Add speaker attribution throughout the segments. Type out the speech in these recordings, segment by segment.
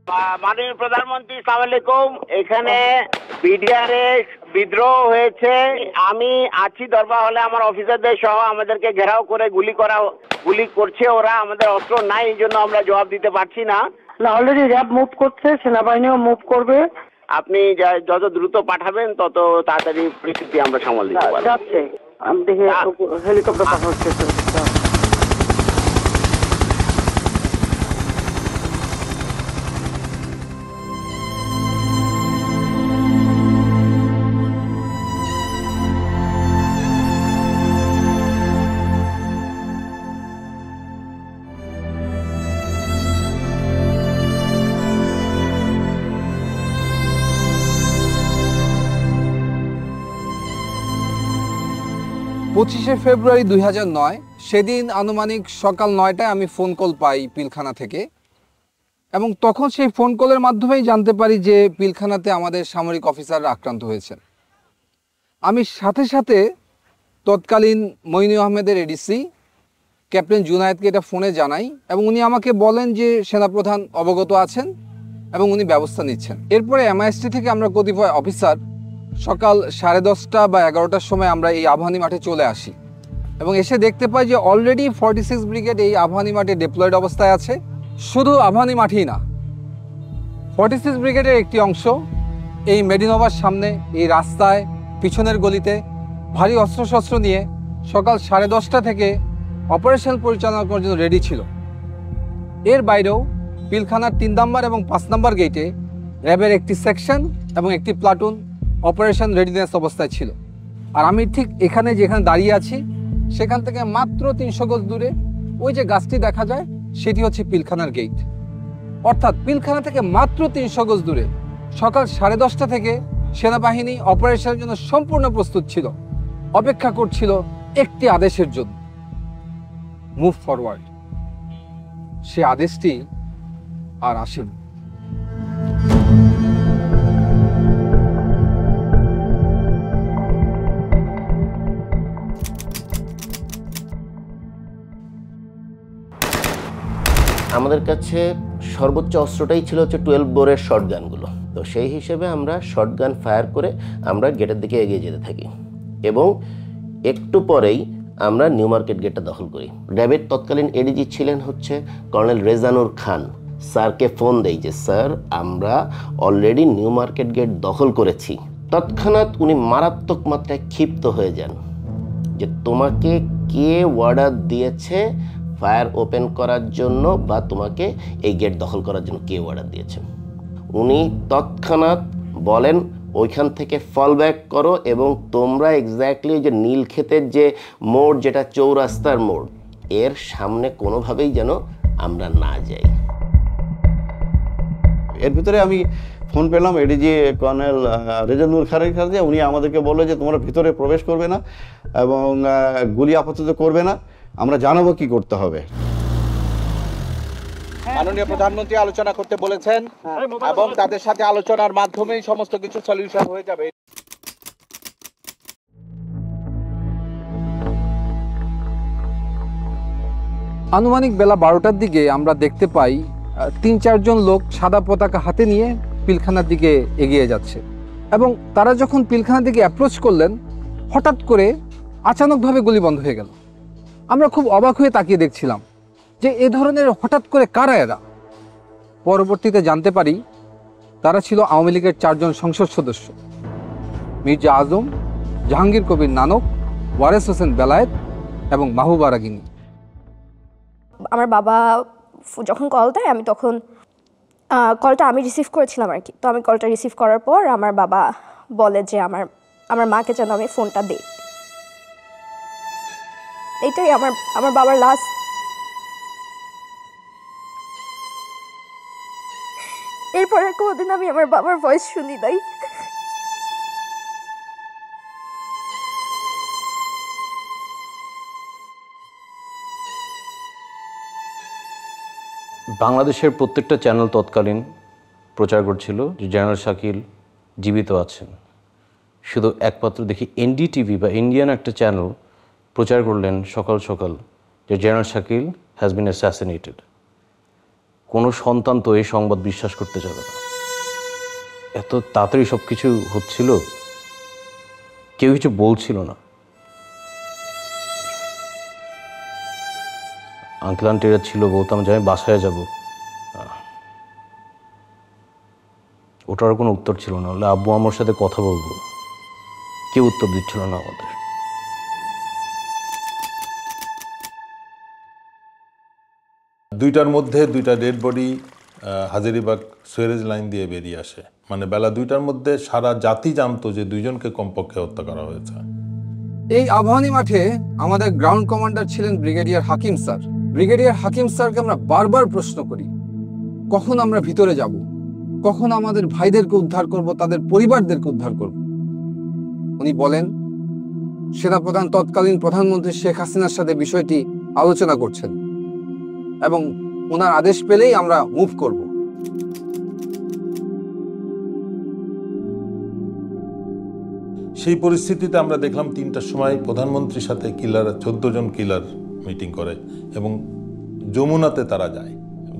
Speaker 1: মাননীয় প্রধানমন্ত্রী, আসসালামু আলাইকুম। এখানে বিডিআরে বিদ্রোহ হয়েছে। আমি আছি দরবার হলে, আমার অফিসারদের সহ আমাদেরকে ঘেরাও করে গুলি করছে ওরা। আমাদের অস্ত্র নাই, এই জন্য আমরা জবাব দিতে পারছি না।
Speaker 2: অলরেডি র্যাব মুভ করছে, সেনাবাহিনীও মুভ করবে।
Speaker 1: আপনি যত দ্রুত পাঠাবেন তত তাড়াতাড়ি পরিস্থিতি আমরা সামাল দিতে পারবো।
Speaker 2: যাচ্ছে, আমি দেখি হেলিকপ্টার পাঠাচ্ছে।
Speaker 3: 25শে ফেব্রুয়ারি 2009 সেদিন আনুমানিক সকাল 9টায় আমি ফোন কল পাই পিলখানা থেকে, এবং তখন সেই ফোন কলের মাধ্যমেই জানতে পারি যে পিলখানাতে আমাদের সামরিক অফিসাররা আক্রান্ত হয়েছেন। আমি সাথে সাথে তৎকালীন মইনু আহমেদের এডিসি ক্যাপ্টেন জুনায়েদকে এটা ফোনে জানাই, এবং উনি আমাকে বলেন যে সেনাপ্রধান অবগত আছেন এবং উনি ব্যবস্থা নিচ্ছেন। এরপরে এমআইএসটি থেকে আমরা কতিপয় অফিসার সকাল 10:30 বা 11টার সময় আমরা এই আবাহনী মাঠে চলে আসি, এবং এসে দেখতে পাই যে অলরেডি 46 ব্রিগেড এই আবাহনী মাঠে ডিপ্লয়েড অবস্থায় আছে। শুধু আবাহনী মাঠেই না, 46 ব্রিগেডের একটি অংশ এই মেডিনোভার সামনে এই রাস্তায় পিছনের গলিতে ভারী অস্ত্রশস্ত্র নিয়ে সকাল 10:30 থেকে অপারেশন পরিচালনা করার জন্য রেডি ছিল। এর বাইরেও পিলখানার 3 নম্বর এবং 5 নম্বর গেটে র্যাবের একটি সেকশন এবং একটি প্লাটুন অপারেশন রেডিনেস অবস্থায় ছিল। আর আমি ঠিক যেখানে দাঁড়িয়ে আছি সেখান থেকে মাত্র 300 গজ দূরে ওই যে গাছটি দেখা যায় সেটি হচ্ছে পিলখানার গেট। অর্থাৎ পিলখানা থেকে মাত্র 300 গজ দূরে সকাল 10:30 থেকে সেনাবাহিনী অপারেশনের জন্য সম্পূর্ণ প্রস্তুত ছিল, অপেক্ষা করছিল একটি আদেশের জন্য, মুভ ফরওয়ার্ড। সে আদেশটি আর আসেনি।
Speaker 4: আমাদের কাছে সর্বোচ্চ অস্ত্রটাই ছিল হচ্ছে 12 বোরের শর্টগানগুলো। তো সেই হিসেবে আমরা শর্টগান ফায়ার করে আমরা গেটের দিকে এগিয়ে যেতে থাকি, এবং একটু পরেই আমরা নিউ মার্কেট গেটটা দখল করি। র্যাবের তৎকালীন এডিজি ছিলেন হচ্ছে কর্নেল রেজানুর খান। স্যারকে ফোন দেই যে স্যার আমরা অলরেডি নিউ মার্কেট গেট দখল করেছি। তৎক্ষণাৎ উনি মারাত্মক মাত্রায় ক্ষিপ্ত হয়ে যান যে তোমাকে কে অর্ডার দিয়েছে ফায়ার ওপেন করার জন্য, বা তোমাকে এই গেট দখল করার জন্য কে অর্ডার দিয়েছে। উনি তৎক্ষণাৎ বলেন ওইখান থেকে ফল ব্যাক করো, এবং তোমরা এক্স্যাক্টলি যে নীলক্ষেতের যে মোড়, যেটা চৌরাস্তার মোড়, এর সামনে কোনোভাবেই যেন আমরা না যাই।
Speaker 5: এর ভিতরে আমি ফোন পেলাম এডিজি কর্নেল রেজানুর খানের কাছে। উনি আমাদেরকে বললো যে তোমরা ভিতরে প্রবেশ করবে না এবং গুলি আপাতত করবে না, আমরা জানাবো কি করতে হবে।
Speaker 6: মাননীয় প্রধানমন্ত্রী আলোচনা করতে বলেছেন, এবং তাদের সাথে আলোচনার মাধ্যমেই সমস্ত কিছু সলিউশন হয়ে যাবে।
Speaker 3: আনুমানিক বেলা 12টার দিকে আমরা দেখতে পাই 3-4 জন লোক সাদা পতাকা হাতে নিয়ে পিলখানার দিকে এগিয়ে যাচ্ছে, এবং তারা যখন পিলখানার দিকে অ্যাপ্রোচ করলেন হঠাৎ করে আচানকভাবে গুলি বন্ধ হয়ে গেল। আমরা খুব অবাক হয়ে তাকিয়ে দেখছিলাম যে এ ধরনের হঠাৎ করে কারা এরা। পরবর্তীতে জানতে পারি তারা ছিল আওয়ামী লীগের 4 জন সংসদ সদস্য, মির্জা আজম, জাহাঙ্গীর কবির নানক, ওয়ারেস হোসেন বেলায়েত এবং মাহবুবা রাগিনী।
Speaker 7: আমার বাবা যখন কল দেয়, আমি তখন কলটা আমি রিসিভ করেছিলাম আর কি। তো আমি কলটা রিসিভ করার পর আমার বাবা বলে যে আমার মাকে যেন আমি ফোনটা দিই। এইটাই আমার বাবার লাস্ট। এরপরে কোনোদিন আমি আমার বাবার ভয়েস শুনি নাই।
Speaker 8: বাংলাদেশের প্রত্যেকটা চ্যানেল তৎকালীন প্রচার করছিল যে জেনারেল শাকিল জীবিত আছেন। শুধু একমাত্র দেখি এনডিটিভি বা ইন্ডিয়ান একটা চ্যানেল প্রচার করলেন সকাল সকাল যে general Shakil has been assassinated. কোনো সন্তান তো এই সংবাদ বিশ্বাস করতে যাবে না। এত তাড়াতাড়ি সব কিছু হচ্ছিল, কেউ কিছু বলছিল না। আঙ্কেল আন্টিরা ছিল, বলতাম যে আমি বাসায় যাব, ওটার কোনো উত্তর ছিল না। হলে আব্বু আমার সাথে কথা বলবো, কেউ উত্তর দিচ্ছিল না আমাদের।
Speaker 9: দুইটার মধ্যে দুইটা dead body Hazaribagh sewerage line দিয়ে বেরিয়ে আসে। মানে বেলা 2টার মধ্যে সারা জাতি জানতো যে দুইজনকে কমপক্ষে হত্যা করা হয়েছে।
Speaker 3: এই আবাহনী মাঠে আমাদের গ্রাউন্ড কমান্ডার ছিলেন ব্রিগেডিয়ার হাকিম স্যার। ব্রিগেডিয়ার হাকিম স্যারকে আমরা বারবার প্রশ্ন করি, কখন আমরা ভিতরে যাব, কখন আমাদের ভাইদেরকে উদ্ধার করব, তাদের পরিবারদেরকে উদ্ধার করব। উনি বলেন সেনাপ্রধান তৎকালীন প্রধানমন্ত্রী শেখ হাসিনার সাথে বিষয়টি আলোচনা করছেন এবং ওনার আদেশ পেলেই আমরা মুভ করব।
Speaker 9: সেই পরিস্থিতিতে আমরা দেখলাম 3টার সময় প্রধানমন্ত্রীর সাথে কিলার 14 জন কিলার মিটিং করে এবং যমুনাতে তারা যায়।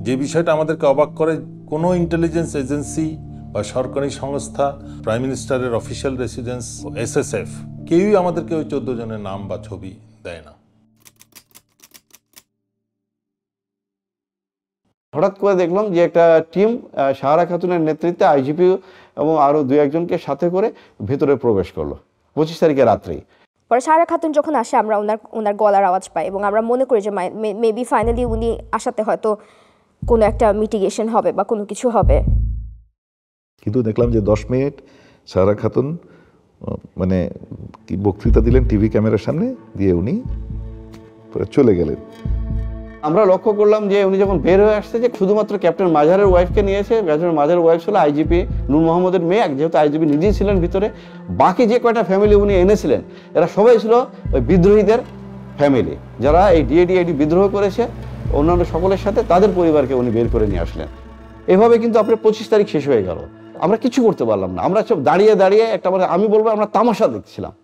Speaker 9: যে বিষয়টা আমাদেরকে অবাক করে, কোনো ইন্টেলিজেন্স এজেন্সি বা সরকারি সংস্থা, প্রাইম মিনিস্টারের অফিসিয়াল রেসিডেন্স, SSF, কেউই আমাদেরকে ওই 14 জনের নাম বা ছবি দেয় না।
Speaker 5: হঠাৎ করে দেখলাম যে একটা টিম সাহারা খাতুনের নেতৃত্বে আইজিপি এবং আরও 2-1জনকে সাথে করে ভেতরে প্রবেশ করলো 25 তারিখে রাত্রেই।
Speaker 7: পরে সাহারা খাতুন যখন আসে আমরা ওনার গলার আওয়াজ পাই এবং আমরা মনে করি যে মেবি ফাইনালি উনি আসাতে হয়তো কোনো একটা মিটিগেশন হবে বা কোনো কিছু হবে।
Speaker 10: কিন্তু দেখলাম যে 10 মিনিট সাহারা খাতুন মানে কি বক্তৃতা দিলেন টিভি ক্যামেরার সামনে দিয়ে, উনি চলে গেলেন।
Speaker 5: আমরা লক্ষ্য করলাম যে উনি যখন বের হয়ে আসছে যে শুধুমাত্র ক্যাপ্টেন মাজারের ওয়াইফকে নিয়েছে। ক্যাপ্টেন মাজারের ওয়াইফ ছিল আইজিপি নূর মোহাম্মদের মেয়ে, যেহেতু আইজিপি নিজেই ছিলেন ভিতরে। বাকি যে কয়টা ফ্যামিলি উনি এনেছিলেন এরা সবাই ছিল ওই বিদ্রোহীদের ফ্যামিলি, যারা এই ডিএডি বিদ্রোহ করেছে। অন্যান্য সকলের সাথে তাদের পরিবারকে উনি বের করে নিয়ে আসলেন। এভাবে কিন্তু আপনার 25 তারিখ শেষ হয়ে গেল, আমরা কিছু করতে পারলাম না। আমরা সব দাঁড়িয়ে দাঁড়িয়ে একটা, আমি বলবো আমরা তামাশা দেখছিলাম।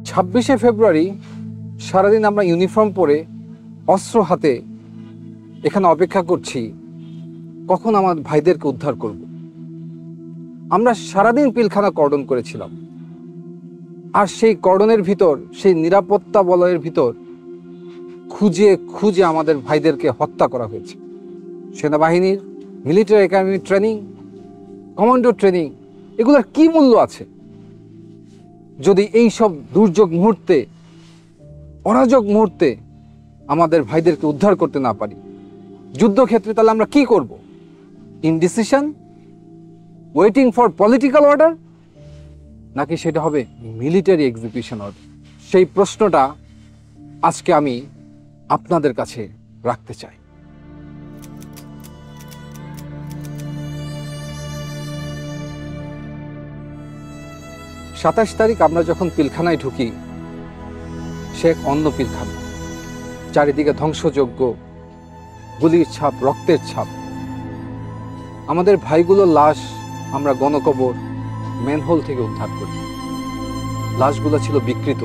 Speaker 3: 26শে ফেব্রুয়ারি সারাদিন আমরা ইউনিফর্ম পরে অস্ত্র হাতে এখানে অপেক্ষা করছি কখন আমার ভাইদেরকে উদ্ধার করব। আমরা সারাদিন পিলখানা কর্ডন করেছিলাম, আর সেই কর্ডনের ভিতর, সেই নিরাপত্তা বলয়ের ভিতর খুঁজে খুঁজে আমাদের ভাইদেরকে হত্যা করা হয়েছে। সেনাবাহিনীর military academy training, commando training, এগুলোর কি মূল্য আছে যদি এই সব দুর্যোগ মুহূর্তে, অরাজক মুহূর্তে আমাদের ভাইদেরকে উদ্ধার করতে না পারি? যুদ্ধক্ষেত্রে তাহলে আমরা কি করব? Indecision, waiting for political order, নাকি সেটা হবে মিলিটারি এক্সিকিউশন অর্ডার? সেই প্রশ্নটা আজকে আমি আপনাদের কাছে রাখতে চাই। সাতাশ তারিখ আমরা যখন পিলখানায় ঢুকি, সে এক অন্য পিলখানা, চারিদিকে ধ্বংসযজ্ঞ, গুলির ছাপ, রক্তের ছাপ। আমাদের ভাইগুলোর লাশ আমরা গণকবর ম্যানহোল থেকে উদ্ধার করি। লাশগুলো ছিল বিকৃত।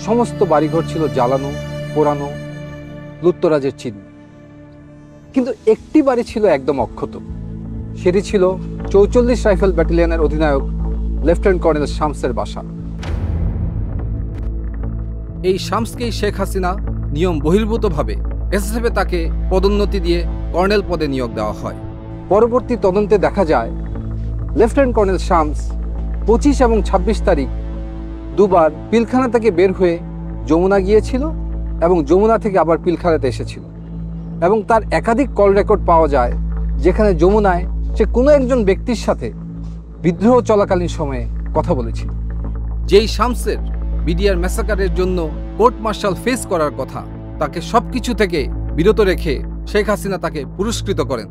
Speaker 3: সমস্ত বাড়িঘর ছিল জ্বালানো, পোড়ানো, লুটতরাজের চিহ্ন। কিন্তু একটি বাড়ি ছিল একদম অক্ষত। সেটি ছিল 44 রাইফেল ব্যাটালিয়নের অধিনায়ক লেফটেন্যান্ট কর্নেল শামসের বাসা। এই শামসকেই শেখ হাসিনা নিয়ম বহির্ভূতভাবে এসএসএফে তাকে পদোন্নতি দিয়ে কর্নেল পদে নিয়োগ দেওয়া হয়। পরবর্তী তদন্তে দেখা যায় লেফটেন্যান্ট কর্নেল শামস 25 এবং 26 তারিখ দুবার পিলখানা থেকে বের হয়ে যমুনা গিয়েছিল এবং যমুনা থেকে আবার পিলখানাতে এসেছিল। এবং তার একাধিক কল রেকর্ড পাওয়া যায় যেখানে যমুনায় সে কোনো একজন ব্যক্তির সাথে বিদ্রোহ চলাকালীন সময়ে কথা বলেছিল। যেই শামসের বিডিআর ম্যাসাকারের জন্য কোর্ট মার্শাল ফেস করার কথা, তাকে সবকিছু থেকে বিরত রেখে শেখ হাসিনা তাকে পুরস্কৃত করেন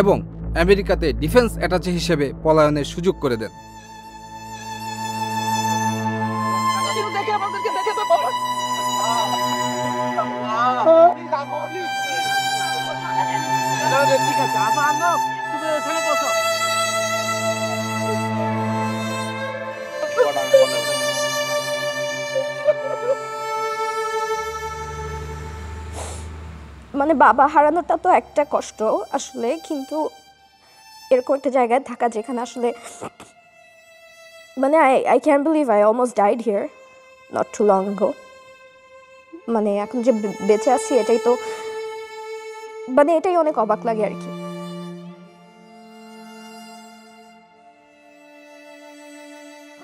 Speaker 3: এবং আমেরিকাতে ডিফেন্স অ্যাটাচে হিসেবে পলায়নের সুযোগ করে দেন।
Speaker 1: ঠিক আছে আসো তুমি এখানে বসো।
Speaker 7: মানে বাবা হারানোটা তো একটা কষ্ট আসলে, কিন্তু এরকম একটা জায়গায় থাকা যেখানে আসলে মানে I can believe I almost died here not too long ago. মানে এখন যে বেঁচে আছি এটাই তো মানে এটাই অনেক অবাক লাগে আর কি।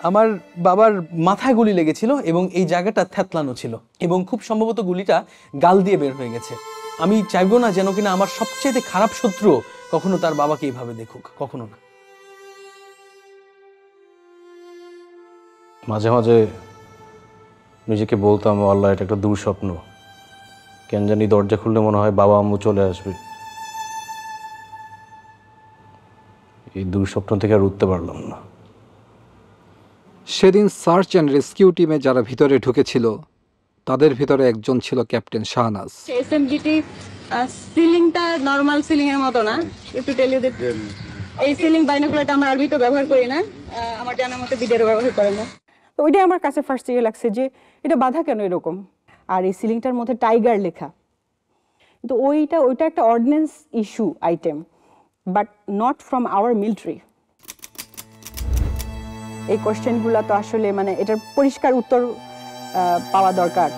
Speaker 11: আমার বাবার মাথায় গুলি লেগেছিল এবং এই জায়গাটা থ্যাতলানো ছিল এবং খুব সম্ভবত গুলিটা গাল দিয়ে বের হয়ে গেছে। আমি চাইবো না যেন কিনা আমার সবচেয়ে খারাপ শত্রু কখনো তার বাবাকে এইভাবে দেখুক, কখনো না।
Speaker 8: মাঝে মাঝে নিজেকে বলতাম আল্লাহ এটা একটা দুঃস্বপ্ন, কেন জানি দরজা খুললে মনে হয় বাবা আম্মু চলে আসবে। এই দুঃস্বপ্ন থেকে আর উঠতে পারলাম না।
Speaker 3: সেদিন সার্চ অ্যান্ড রেস্কিউ টিমে যারা ভিতরে ঢুকেছিল তাদের ভিতরে একজন ছিল ক্যাপ্টেন শাহনাজ।
Speaker 12: এসএমজিটি সিলিংটা নরমাল সিলিং এর মতো না, একটু টেল ইউ দ্যাট এই সিলিং বাইনোকুলারটা আমরা আরবি তো ব্যবহার করি না, আমার জানার মতে বিদেরও ব্যবহার করে না।
Speaker 13: তো ওইটাই আমার কাছে ফার্স্ট ইয়ে লাগছে যে এটা বাধা কেন এরকম, আর এই সিলিংটার মধ্যে টাইগার লেখা, কিন্তু ওইটা একটা ordinance issue item, but not from our military. এই কোয়েশ্চেনগুলো তো আসলে মানে এটার পরিষ্কার উত্তর পাওয়া দরকার।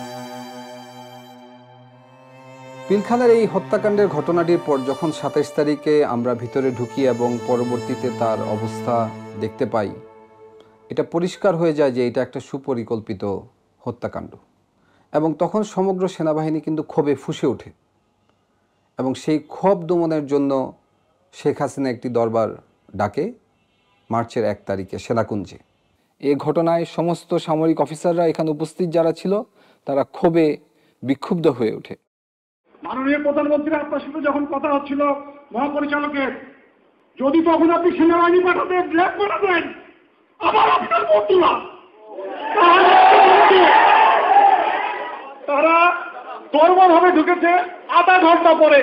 Speaker 3: পিলখানার এই হত্যাকাণ্ডের ঘটনাটির পর যখন 27 তারিখে আমরা ভিতরে ঢুকি এবং পরবর্তীতে তার অবস্থা দেখতে পাই, এটা পরিষ্কার হয়ে যায় যে এটা একটা সুপরিকল্পিত হত্যাকাণ্ড। এবং তখন সমগ্র সেনাবাহিনী কিন্তু ক্ষোভে ফুঁসে ওঠে এবং সেই ক্ষোভ দমনের জন্য শেখ হাসিনা একটি দরবার ডাকে মার্চের 1 তারিখে সেনাকুঞ্জে। এই ঘটনায় সমস্ত সামরিক অফিসাররা এখানে উপস্থিত যারা ছিল তারা ক্ষোভে বিক্ষুব্ধ হয়ে ওঠে।
Speaker 14: মাননীয় প্রধানমন্ত্রী আপনার সাথে যখন কথা হচ্ছিল মহাপরিচালকের, যদি তখন আপনি সেনাবাহিনী পাঠাতেন, ল্যাব পাঠাতেন, আবার আপনার মন্ত্রীরা তারা দরবারভাবে ঢুকেছে আধা ঘন্টা পরে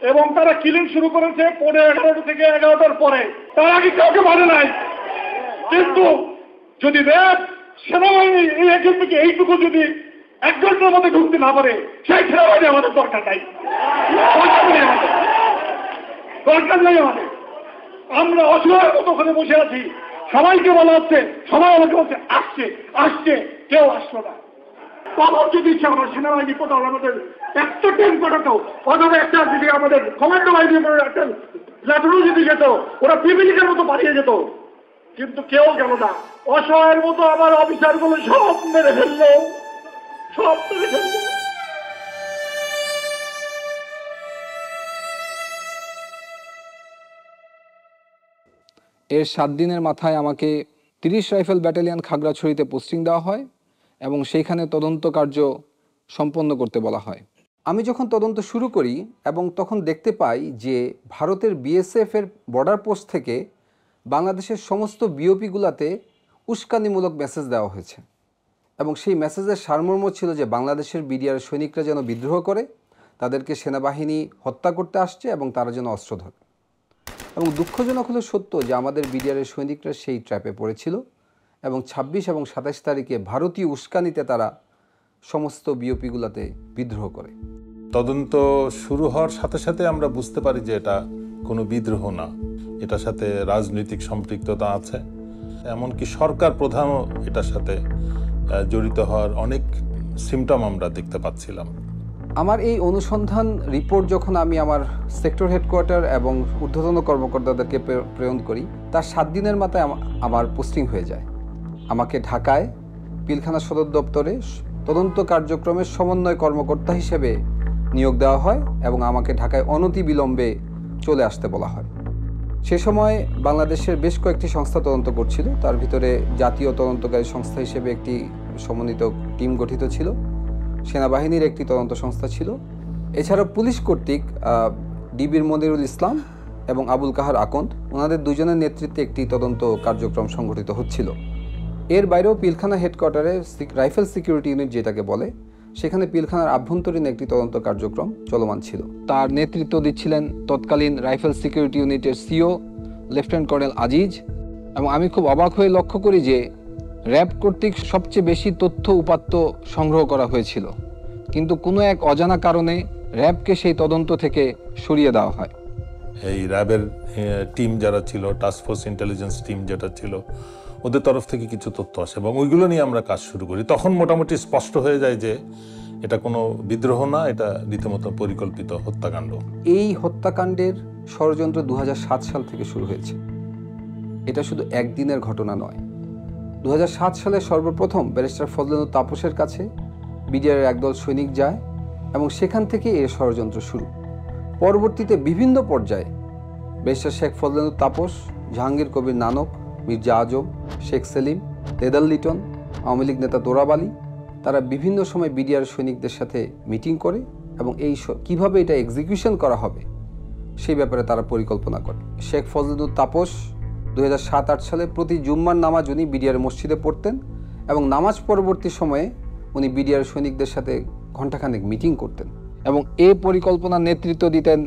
Speaker 14: এবং তারা কিলিং শুরু করেছে 11:30 থেকে 11টার পরে। তার আগে কাউকে মানে নাই, কিন্তু যদি র্যাব সেনাবাহিনী এই এজেন্টকে এইটুকু যদি 1 ঘন্টার মধ্যে ঢুকতে না পারে, সেই সেনাবাহিনী আমাদের দরকার নাই, দরকার নেই আমাদের। আমরা অসহায়ের মতো ওখানে বসে আছি, সবাইকে বলা হচ্ছে, সবাই আমাকে বলছে আসছে আসছে, কেউ আসলো না। তখন যদি ইচ্ছে আমার সেনাবাহিনী কোথাও আমাদের একটা ট্রেন পাঠাতো, অথবা একটা যদি আমাদের কমান্ডো বাহিনী একটা ল্যাটনও যদি যেত, ওরা পিপিলিকের মতো পাঠিয়ে যেত, কিন্তু কেউ গেল না। অসহায়ের মতো আমার অফিসারগুলো সব মেরে ফেললো, সব মেরে ফেললো।
Speaker 3: এর 7 দিনের মাথায় আমাকে 30 রাইফেল ব্যাটালিয়ন খাগড়াছড়িতে পোস্টিং দেওয়া হয় এবং সেইখানে তদন্ত কার্য সম্পন্ন করতে বলা হয়। আমি যখন তদন্ত শুরু করি এবং তখন দেখতে পাই যে ভারতের বিএসএফ এর বর্ডার পোস্ট থেকে বাংলাদেশের সমস্ত বিওপিগুলোতে উস্কানিমূলক মেসেজ দেওয়া হয়েছে এবং সেই মেসেজের সারমর্ম ছিল যে বাংলাদেশের বিডিআর সৈনিকরা যেন বিদ্রোহ করে, তাদেরকে সেনাবাহিনী হত্যা করতে আসছে এবং তারা যেন অস্ত্র ধরে। এবং দুঃখজনক হলো সত্য যে আমাদের বিডিআরের সৈনিকরা সেই ট্র্যাপে পড়েছিল এবং 26 এবং 27 তারিখে ভারতীয় উস্কানিতে তারা সমস্ত বিওপিগুলোতে বিদ্রোহ করে।
Speaker 9: তদন্ত শুরু হওয়ার সাথে সাথে আমরা বুঝতে পারি যে এটা কোনো বিদ্রোহ না, এটার সাথে রাজনৈতিক সম্পৃক্ততা আছে, এমনকি সরকার প্রধানও এটার সাথে জড়িত হওয়ার অনেক সিমটম আমরা দেখতে পাচ্ছিলাম।
Speaker 3: আমার এই অনুসন্ধান রিপোর্ট যখন আমি আমার সেক্টর হেডকোয়ার্টার এবং ঊর্ধ্বতন কর্মকর্তাদেরকে প্রেরণ করি, তার 7 দিনের মাথায় আমার পোস্টিং হয়ে যায়। আমাকে ঢাকায় পিলখানা সদর দপ্তরে তদন্ত কার্যক্রমের সমন্বয় কর্মকর্তা হিসেবে নিয়োগ দেওয়া হয় এবং আমাকে ঢাকায় অনতিবিলম্বে চলে আসতে বলা হয়। সে সময় বাংলাদেশের বেশ কয়েকটি সংস্থা তদন্ত করছিল, তার ভিতরে জাতীয় তদন্তকারী সংস্থা হিসেবে একটি সমন্বিত টিম গঠিত ছিল, সেনাবাহিনীর একটি তদন্ত সংস্থা ছিল, এছাড়াও পুলিশ কর্তৃক ডিবির মনিরুল ইসলাম এবং আবুল কাহার আকন্দ, ওনাদের দুজনের নেতৃত্বে একটি তদন্ত কার্যক্রম সংগঠিত হচ্ছিল। এর বাইরেও পিলখানা হেডকোয়ার্টারে রাইফেল সিকিউরিটি ইউনিট যেটাকে বলে, সেখানে পিলখানার আভ্যন্তরীণ একটি তদন্ত কার্যক্রম চলমান ছিল। তার নেতৃত্ব দিচ্ছিলেন তৎকালীন রাইফেল সিকিউরিটি ইউনিটের সিও লেফটেন্যান্ট কর্নেল আজিজ। এবং আমি খুব অবাক হয়ে লক্ষ্য করি যে র্যাব কর্তৃক সবচেয়ে বেশি তথ্য উপাত্ত সংগ্রহ করা হয়েছিল, কিন্তু কোনো এক অজানা কারণে র্যাবকে সেই তদন্ত থেকে সরিয়ে দেওয়া হয়।
Speaker 9: এই র্যাবের টিম যারা ছিল, টাস্কফোর্স ইন্টেলিজেন্স টিম যেটা ছিল, ওদের তরফ থেকে কিছু তথ্য আসে এবং ওইগুলো নিয়ে আমরা কাজ শুরু করি। তখন মোটামুটি স্পষ্ট হয়ে যায় যে এটা কোনো বিদ্রোহ না, এটা রীতিমতো পরিকল্পিত হত্যাকাণ্ড।
Speaker 3: এই হত্যাকাণ্ডের ষড়যন্ত্র 2007 সাল থেকে শুরু হয়েছে। এটা শুধু একদিনের ঘটনা নয়। 2007 সালে সর্বপ্রথম ব্যারিস্টার ফজলুল তাপসের কাছে বিডিআরের একদল সৈনিক যায় এবং সেখান থেকে এর ষড়যন্ত্র শুরু। পরবর্তীতে বিভিন্ন পর্যায়ে ব্যারিস্টার শেখ ফজলুল তাপস, জাহাঙ্গীর কবির নানক, মির্জা আজম, শেখ সেলিম, লেদার লিটন, আওয়ামী লীগ নেতা তোরাব আলী, তারা বিভিন্ন সময় বিডিআর সৈনিকদের সাথে মিটিং করে এবং এই কিভাবে এটা এক্সিকিউশন করা হবে সেই ব্যাপারে তারা পরিকল্পনা করে। শেখ ফজলুল তাপস 2007-08 সালে প্রতি জুম্মার নামাজ উনি বিডিআর মসজিদে পড়তেন এবং নামাজ পরবর্তী সময়ে উনি বিডিআর সৈনিকদের সাথে ঘণ্টাখানেক মিটিং করতেন এবং এই পরিকল্পনার নেতৃত্ব দিতেন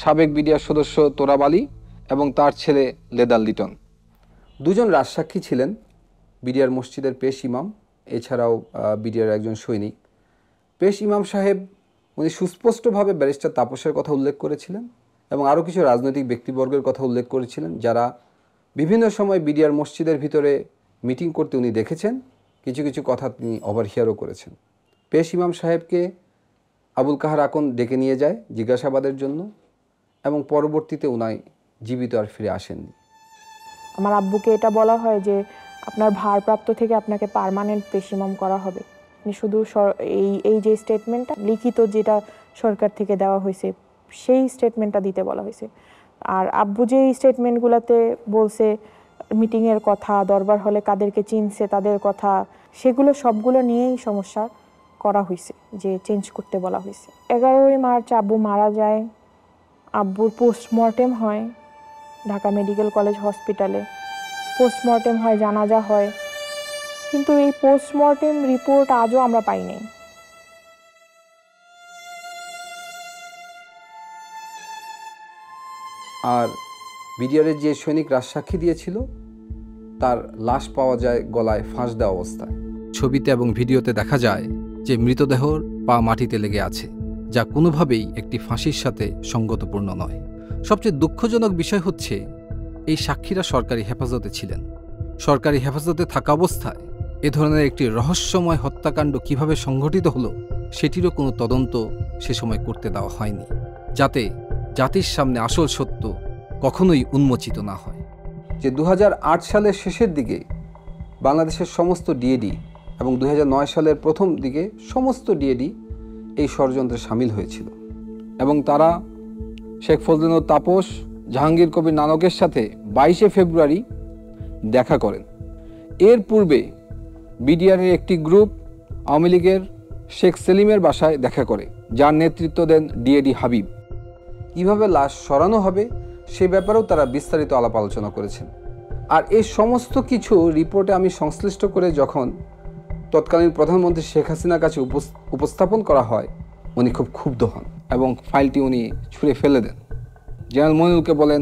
Speaker 3: সাবেক বিডিআর সদস্য তোরাব আলী এবং তার ছেলে লেদার লিটন। দুজন রাজসাক্ষী ছিলেন, বিডিআর মসজিদের পেশ ইমাম, এছাড়াও বিডিআর একজন সৈনিক। পেশ ইমাম সাহেব উনি সুস্পষ্টভাবে ব্যারিস্টার তাপসের কথা উল্লেখ করেছিলেন এবং আরও কিছু রাজনৈতিক ব্যক্তিবর্গের কথা উল্লেখ করেছিলেন যারা বিভিন্ন সময় বিডিআর মসজিদের ভিতরে মিটিং করতে উনি দেখেছেন। কিছু কিছু কথা তিনি ওভারহিয়ারও করেছেন। পেশ ইমাম সাহেবকে আবুল কাহার আকন ডেকে নিয়ে যায় জিজ্ঞাসাবাদের জন্য এবং পরবর্তীতে উনি জীবিত আর ফিরে আসেননি।
Speaker 15: আমার আব্বুকে এটা বলা হয় যে আপনার ভারপ্রাপ্ত থেকে আপনাকে পার্মানেন্ট পেশ ইমাম করা হবে। শুধু এই যে স্টেটমেন্টটা লিখিত যেটা সরকার থেকে দেওয়া হয়েছে সেই স্টেটমেন্টটা দিতে বলা হয়েছে। আর আব্বু যে স্টেটমেন্টগুলোতে বলছে মিটিংয়ের কথা, দরবার হলে কাদেরকে চিনছে তাদের কথা, সেগুলো সবগুলো নিয়েই সমস্যা করা হয়েছে, যে চেঞ্জ করতে বলা হয়েছে। 11ই মার্চ আব্বু মারা যায়। আব্বুর পোস্টমর্টেম হয় ঢাকা মেডিকেল কলেজ হসপিটালে। পোস্টমর্টেম হয়, জানাজা হয়, কিন্তু এই পোস্টমর্টেম রিপোর্ট আজও আমরা পাই নাই।
Speaker 3: আর বিডিআরের যে সৈনিক রাজসাক্ষী দিয়েছিল তার লাশ পাওয়া যায় গলায় ফাঁস দেওয়া অবস্থায়। ছবিতে এবং ভিডিওতে দেখা যায় যে মৃতদেহর পা মাটিতে লেগে আছে, যা কোনোভাবেই একটি ফাঁসির সাথে সঙ্গতপূর্ণ নয়। সবচেয়ে দুঃখজনক বিষয় হচ্ছে এই সাক্ষীরা সরকারি হেফাজতে ছিলেন। সরকারি হেফাজতে থাকা অবস্থায় এ ধরনের একটি রহস্যময় হত্যাকাণ্ড কিভাবে সংঘটিত হলো সেটিরও কোনো তদন্ত সে সময় করতে দেওয়া হয়নি, যাতে জাতির সামনে আসল সত্য কখনোই উন্মোচিত না হয়। যে 2008 সালের শেষের দিকে বাংলাদেশের সমস্ত ডিএডি এবং 2009 সালের প্রথম দিকে সমস্ত ডিএডি এই ষড়যন্ত্রে সামিল হয়েছিল এবং তারা শেখ ফজলুল তাপস, জাহাঙ্গীর কবির নানকের সাথে 22শে ফেব্রুয়ারি দেখা করেন। এর পূর্বে বিডিআরের একটি গ্রুপ আওয়ামী লীগের শেখ সেলিমের বাসায় দেখা করে, যার নেতৃত্ব দেন ডিএডি হাবিব। কীভাবে লাশ সরানো হবে সে ব্যাপারেও তারা বিস্তারিত আলাপ আলোচনা করেছেন। আর এই সমস্ত কিছু রিপোর্টে আমি সংশ্লিষ্ট করে যখন তৎকালীন প্রধানমন্ত্রী শেখ হাসিনার কাছে উপস্থাপন করা হয়, উনি খুব ক্ষুব্ধ হন এবং ফাইলটি উনি ছুঁড়ে ফেলে দেন। জেনারেল মইনুলকে বলেন,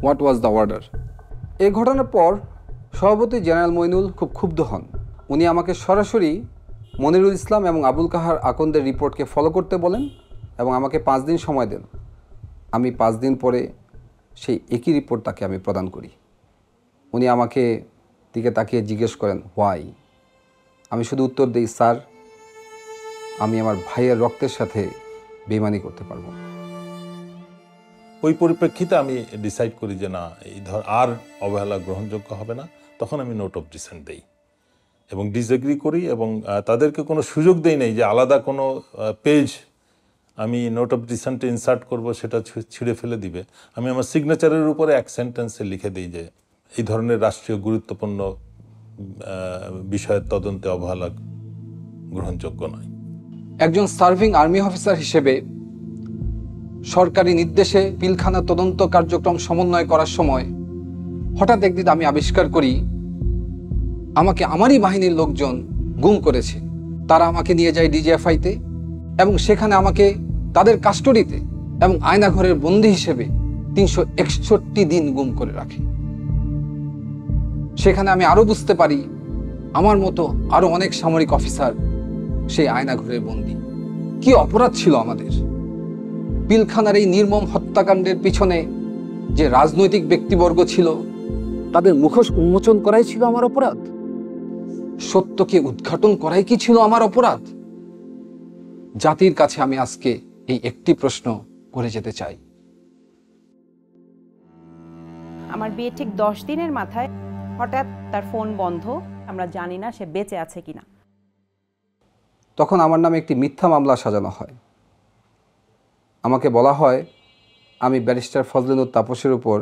Speaker 3: হোয়াট ওয়াজ দ্য অর্ডার? এই ঘটনার পর সভাপতি জেনারেল মইনুল খুব ক্ষুব্ধ হন। উনি আমাকে সরাসরি মনিরুল ইসলাম এবং আবুল কাহার আকন্দের রিপোর্টকে ফলো করতে বলেন এবং আমাকে 5 দিন সময় দেন। আমি 5 দিন পরে সেই একই রিপোর্ট তাকে আমি প্রদান করি। উনি আমাকে দিকে তাকিয়ে জিজ্ঞেস করেন, হোয়াই? আমি শুধু উত্তর দিই, স্যার, আমি আমার ভাইয়ের রক্তের সাথে বেইমানি করতে পারবো।
Speaker 9: ওই পরিপ্রেক্ষিতে আমি ডিসাইড করি যে না, এই আর অবহেলা গ্রহণযোগ্য হবে না। তখন আমি নোট অফ ডিসেন্ট দেই এবং ডিসএগ্রি করি এবং তাদেরকে কোনো সুযোগ দেই নাই যে আলাদা কোনো পেজ আমি নোট অফ ডিসেন্টে ইনসার্ট করব, সেটা ছিঁড়ে ফেলে দিবে। আমি আমার সিগনেচারের উপরে এক সেন্টেন্সে লিখে দিই যে এই ধরনের রাষ্ট্রীয় গুরুত্বপূর্ণ বিষয়ের তদন্তে অবহেলা গ্রহণযোগ্য নয়।
Speaker 3: একজন সার্ভিং আর্মি অফিসার হিসেবে সরকারি নির্দেশে পিলখানা তদন্ত কার্যক্রম সমন্বয় করার সময় হঠাৎ একদিন আমি আবিষ্কার করি আমাকে আমারই বাহিনীর লোকজন গুম করেছে তারা আমাকে নিয়ে যায় ডিজিএফআইতে এবং সেখানে আমাকে তাদের কাস্টডিতে এবং আয়নাঘরের বন্দী হিসেবে 361 দিন গুম করে রাখে। সেখানে আমি আরো বুঝতে পারি আমার মতো আরো অনেক সামরিক অফিসার সেই আয়নাঘরের বন্দী। কি অপরাধ ছিল আমাদের! পিলখানার এই নির্মম হত্যাকাণ্ডের পিছনে যে রাজনৈতিক ব্যক্তিবর্গ ছিল তাদের মুখোশ উন্মোচন করাই ছিল আমার অপরাধ। সত্যকে উদ্ঘাটন করাই কি ছিল আমার অপরাধ? জাতির কাছে আমি আজকে এই একটি প্রশ্ন করে যেতে চাই।
Speaker 16: আমার বিয়ে ঠিক 10 দিনের মাথায় হঠাৎ তার ফোন বন্ধ, আমরা জানি না সে বেঁচে আছে কিনা।
Speaker 3: তখন আমার নামে একটি মিথ্যা মামলা সাজানো হয়। আমাকে বলা হয় আমি ব্যারিস্টার ফজলিনুর তাপসের উপর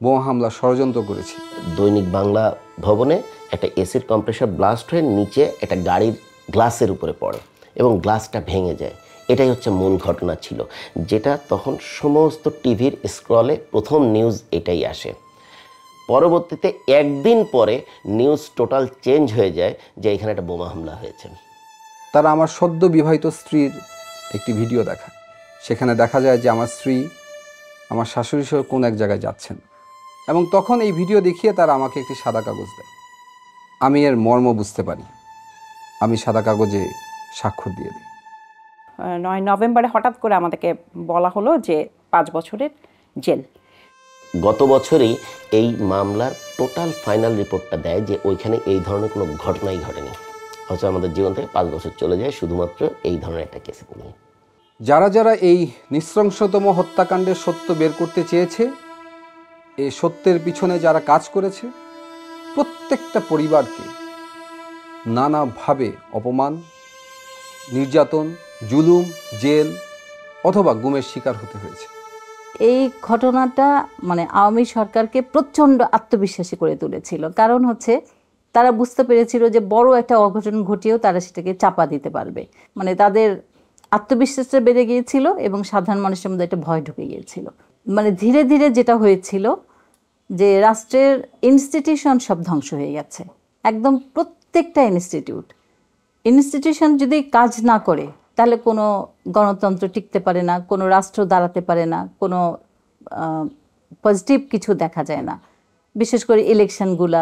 Speaker 3: বোমা হামলা ষড়যন্ত্র করেছি।
Speaker 4: দৈনিক বাংলা ভবনে একটা এসিড কম্প্রেসার ব্লাস্ট হয়ে নিচে একটা গাড়ির গ্লাসের উপরে পড়ে এবং গ্লাসটা ভেঙে যায়। এটাই হচ্ছে মূল ঘটনা ছিল, যেটা তখন সমস্ত টিভির স্ক্রলে প্রথম নিউজ এটাই আসে। পরবর্তীতে একদিন পরে নিউজ টোটাল চেঞ্জ হয়ে যায় যে এখানে একটা বোমা হামলা হয়েছে।
Speaker 3: তারা আমার সদ্য বিবাহিত স্ত্রীর একটি ভিডিও দেখায়। সেখানে দেখা যায় যে আমার স্ত্রী আমার শাশুড়ি সহ কোন এক জায়গায় যাচ্ছেন এবং তখন এই ভিডিও দেখিয়ে তারা আমাকে একটি সাদা কাগজ দেয়। আমি এর মর্ম বুঝতে পারি। আমি সাদা কাগজে স্বাক্ষর দিয়ে দিই।
Speaker 16: 9 নভেম্বরে হঠাৎ করে আমাদেরকে বলা হলো যে 5 বছরের জেল।
Speaker 4: গত বছরই এই মামলার টোটাল ফাইনাল রিপোর্টটা দেয় যে ওইখানে এই ধরনের কোনো ঘটনাই ঘটেনি। হয়তো আমাদের জীবন থেকে 5 বছর চলে যায় শুধুমাত্র এই ধরনের একটা কেসে নিয়ে।
Speaker 3: যারা যারা এই নৃশংসতম হত্যাকাণ্ডের সত্য বের করতে চেয়েছে, এই সত্যের পিছনে যারা কাজ করেছে, প্রত্যেকটা পরিবারকে নানাভাবে অপমান, নির্যাতন, জুলুম, জেল অথবা গুমের শিকার হতে হয়েছে।
Speaker 17: এই ঘটনাটা মানে আওয়ামী সরকারকে প্রচণ্ড আত্মবিশ্বাসী করে তুলেছিল। কারণ হচ্ছে তারা বুঝতে পেরেছিল যে বড় একটা অঘটন ঘটিয়েও তারা সেটাকে চাপা দিতে পারবে। মানে তাদের আত্মবিশ্বাসটা বেড়ে গিয়েছিল এবং সাধারণ মানুষের মধ্যে একটা ভয় ঢুকে গিয়েছিল। মানে ধীরে ধীরে যেটা হয়েছিল যে রাষ্ট্রের ইনস্টিটিউশন সব ধ্বংস হয়ে গেছে। একদম প্রত্যেকটা ইনস্টিটিউশন যদি কাজ না করে তাহলে কোনো গণতন্ত্র টিকতে পারে না, কোনো রাষ্ট্র দাঁড়াতে পারে না, কোনো পজিটিভ কিছু দেখা যায় না। বিশেষ করে ইলেকশনগুলা,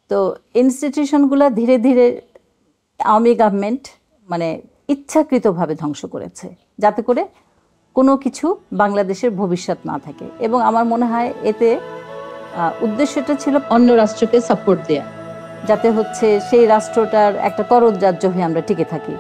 Speaker 17: তো ইনস্টিটিউশনগুলা ধীরে ধীরে আওয়ামী গভর্নমেন্ট মানে ইচ্ছাকৃতভাবে ধ্বংস করেছে, যাতে করে কোনো কিছু বাংলাদেশের ভবিষ্যৎ না থাকে। এবং আমার মনে হয় এতে উদ্দেশ্যটা ছিল অন্য রাষ্ট্রকে সাপোর্ট দেয়া, যাতে হচ্ছে সেই রাষ্ট্রটার একটা করদ রাজ্য হয়ে আমরা টিকে থাকি।